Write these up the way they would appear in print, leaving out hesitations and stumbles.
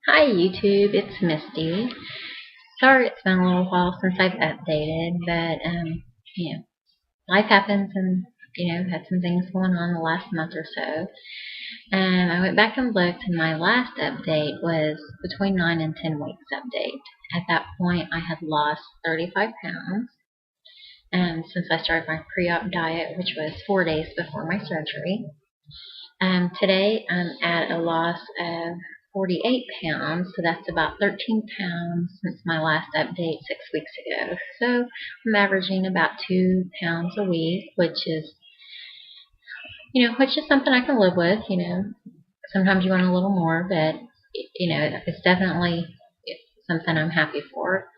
Hi YouTube, it's Misty. Sorry it's been a little while since I've updated, but you know, life happens and had some things going on the last month or so. I went back and looked and my last update was between 9 and 10 weeks update. At that point I had lost 35 pounds since I started my pre-op diet, which was 4 days before my surgery. Today I'm at a loss of 48 pounds, so that's about 13 pounds since my last update 6 weeks ago. So I'm averaging about 2 pounds a week, which is something I can live with. Sometimes you want a little more, but it's definitely something I'm happy for.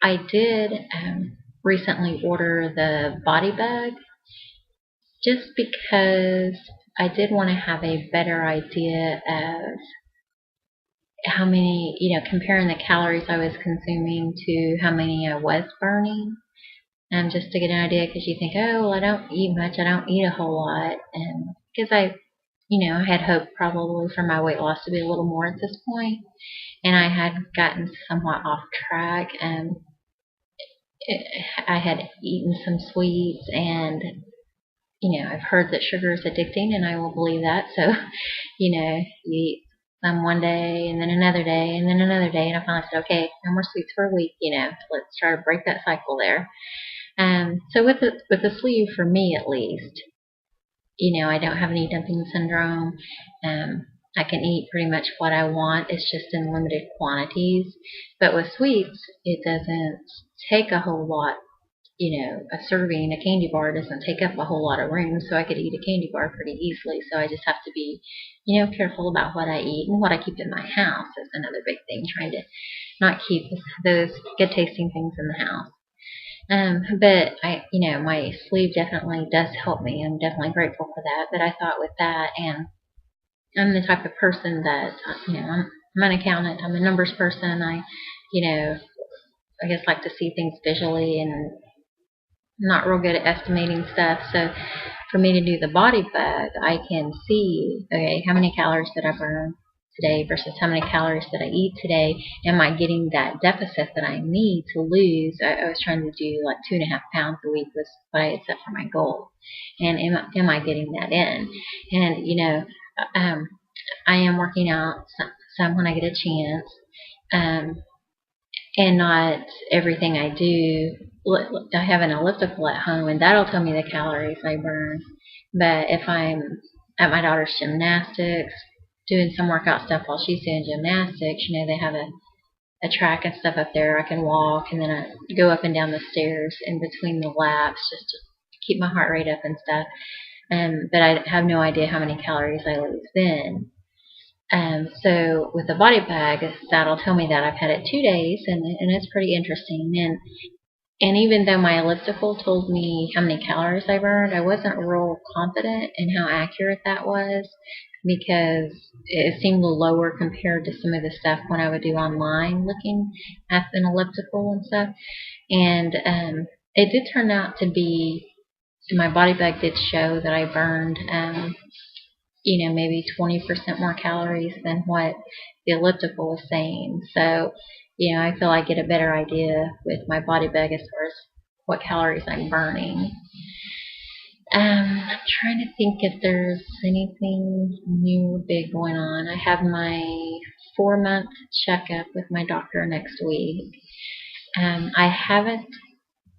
I did recently order the body bag just because I did want to have a better idea of how many, comparing the calories I was consuming to how many I was burning. Just to get an idea, because you think, oh, well, I don't eat much, I don't eat a whole lot. And because I had hoped probably for my weight loss to be a little more at this point, and I had gotten somewhat off track. And I had eaten some sweets, and I've heard that sugar is addicting, and I will believe that. So, you eat some one day, and then another day, and then another day, and I finally said, okay, no more sweets for a week. Let's try to break that cycle there. So with the sleeve, for me at least, I don't have any dumping syndrome. I can eat pretty much what I want. It's just in limited quantities. But with sweets, it doesn't take a whole lot. A serving, a candy bar doesn't take up a whole lot of room, so I could eat a candy bar pretty easily. So I just have to be, careful about what I eat and what I keep in my house is another big thing, trying to not keep those good tasting things in the house. But my sleeve definitely does help me. I'm definitely grateful for that. But I thought with that, and I'm the type of person that, I'm an accountant, I'm a numbers person. I guess like to see things visually and not real good at estimating stuff. So for me to do the body bag, I can see, okay, how many calories did I burn today versus how many calories did I eat today? Am I getting that deficit that I need to lose? I was trying to do like 2.5 pounds a week was what I had set for my goal. And am I getting that in? And, I am working out some when I get a chance. And not everything I do. I have an elliptical at home, and that'll tell me the calories I burn. But if I'm at my daughter's gymnastics, doing some workout stuff while she's doing gymnastics, they have a track and stuff up there. I can walk, and then I go up and down the stairs in between the laps just to keep my heart rate up and stuff. But I have no idea how many calories I lose then. So with the body bag, that'll tell me that I've had it 2 days, and it's pretty interesting. And even though my elliptical told me how many calories I burned, I wasn't real confident in how accurate that was because it seemed lower compared to some of the stuff when I would do online looking at an elliptical and stuff. And it did turn out to be, my body bag did show that I burned maybe 20% more calories than what the elliptical was saying. So, I feel I get a better idea with my body bag as far as what calories I'm burning. I'm trying to think if there's anything new or big going on. I have my 4-month checkup with my doctor next week. I haven't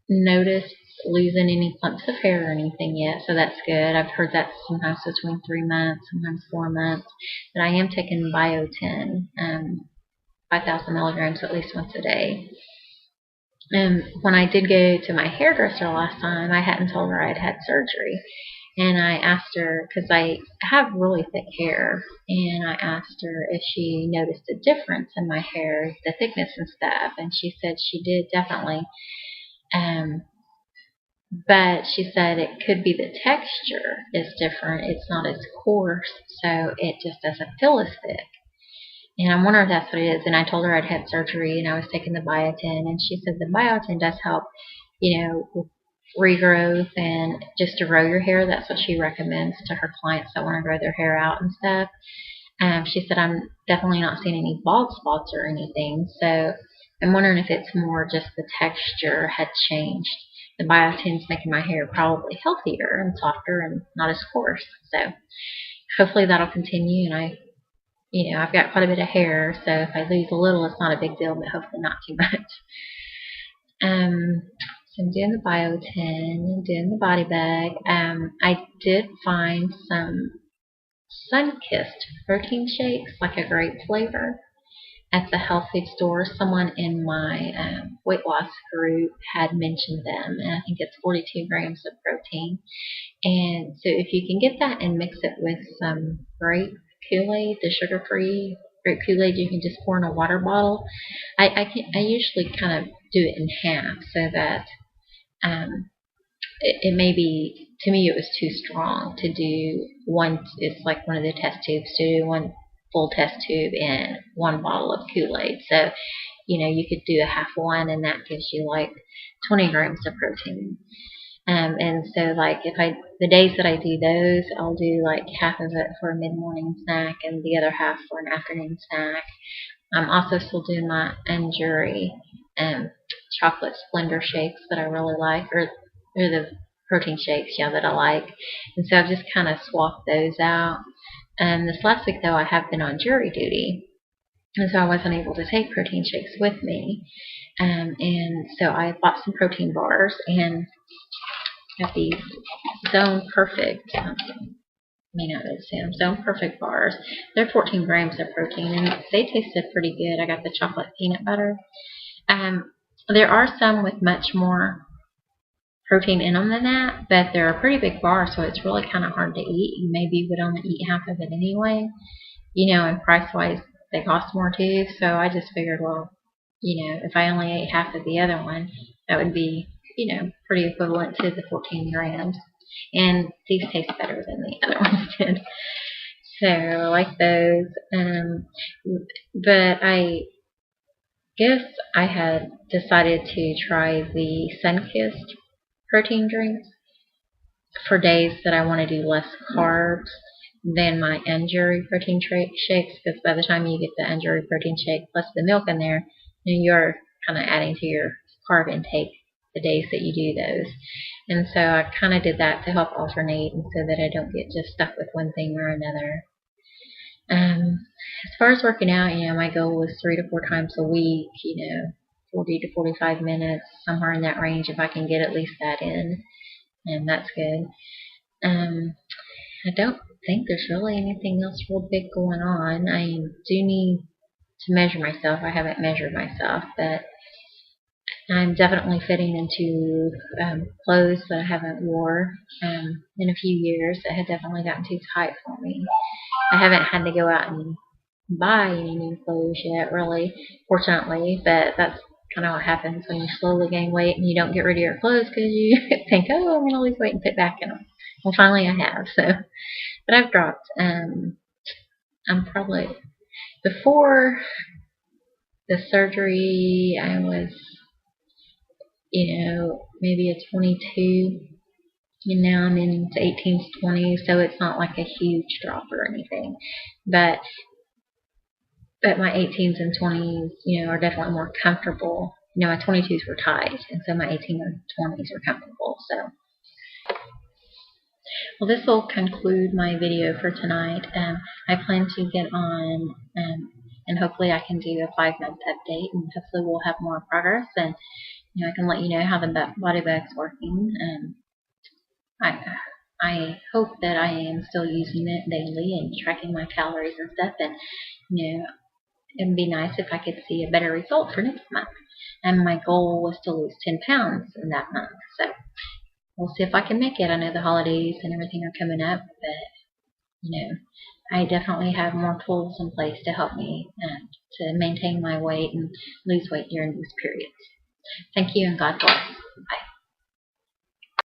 noticed losing any clumps of hair or anything yet, so that's good. I've heard that's sometimes between 3 months, sometimes 4 months. But I am taking biotin, 5,000 milligrams at least once a day. And when I did go to my hairdresser last time, I hadn't told her I'd had surgery. And I asked her, because I have really thick hair, and I asked her if she noticed a difference in my hair, the thickness and stuff. And she said she did, definitely. But she said it could be the texture is different. It's not as coarse, so it just doesn't feel as thick. And I wonder if that's what it is. And I told her I'd had surgery and I was taking the biotin, and she said the biotin does help, with regrowth and just to grow your hair. That's what she recommends to her clients that want to grow their hair out and stuff. She said I'm definitely not seeing any bald spots or anything, so I'm wondering if it's more just the texture had changed. The biotin's making my hair probably healthier and softer and not as coarse. So hopefully that'll continue, and I've got quite a bit of hair, so if I lose a little, it's not a big deal, but hopefully not too much. So I'm doing the biotin, doing the body bag. I did find some sun-kissed protein shakes, like a grape flavor, at the health food store. Someone in my weight loss group had mentioned them, and I think it's 42 grams of protein. And so if you can get that and mix it with some grape Kool-Aid, the sugar-free grape Kool-Aid you can just pour in a water bottle. I usually kind of do it in half so that it may be, to me it was too strong to do one. It's like one of the test tubes, to do one full test tube in one bottle of Kool-Aid. So you could do a half one, and that gives you like 20 grams of protein. And so like the days that I do those, I'll do like half of it for a mid-morning snack and the other half for an afternoon snack. I'm also still doing my Anjuri chocolate Splendor shakes that I really like, or the protein shakes, that I like. And so I've just kind of swapped those out. And this last week though, I have been on jury duty, and so I wasn't able to take protein shakes with me. And so I bought some protein bars and got these Zone Perfect. May not be able to see them. Zone Perfect bars. They're 14 grams of protein, and they tasted pretty good. I got the chocolate peanut butter. There are some with much more protein in them than that, but they're a pretty big bar, so it's really kind of hard to eat. You maybe would only eat half of it anyway. And price-wise, they cost more too, so I just figured, well, if I only ate half of the other one, that would be, pretty equivalent to the 14 grams. And these taste better than the other ones did. So I like those. But I guess I had decided to try the Sunkissed protein drinks for days that I want to do less carbs than my Anjuri protein shakes, because by the time you get the Anjuri protein shake plus the milk in there, you're kind of adding to your carb intake the days that you do those. And so I kind of did that to help alternate, and so that I don't get just stuck with one thing or another. As far as working out, my goal was 3 to 4 times a week, 40 to 45 minutes, somewhere in that range, if I can get at least that in, and that's good. I don't think there's really anything else real big going on. I do need to measure myself. I haven't measured myself, but I'm definitely fitting into clothes that I haven't wore in a few years. That had definitely gotten too tight for me. I haven't had to go out and buy any new clothes yet, really, fortunately, but that's kind of what happens when you slowly gain weight and you don't get rid of your clothes because you think, oh, I'm going to lose weight and fit back in them. Well, finally I have, but I've dropped. I'm probably, before the surgery, I was, maybe a 22, and now I'm into 18s, 20s, so it's not like a huge drop or anything. But my 18s and 20s, are definitely more comfortable. My 22s were tight, and so my 18s and 20s are comfortable. So, well, this will conclude my video for tonight. I plan to get on, and hopefully I can do a 5-month update, and hopefully we'll have more progress, and I can let you know how the body bag's working. I hope that I am still using it daily and tracking my calories and stuff, and it'd be nice if I could see a better result for next month. And my goal was to lose 10 pounds in that month, so we'll see if I can make it. I know the holidays and everything are coming up, but I definitely have more tools in place to help me to maintain my weight and lose weight during these periods. Thank you, and God bless.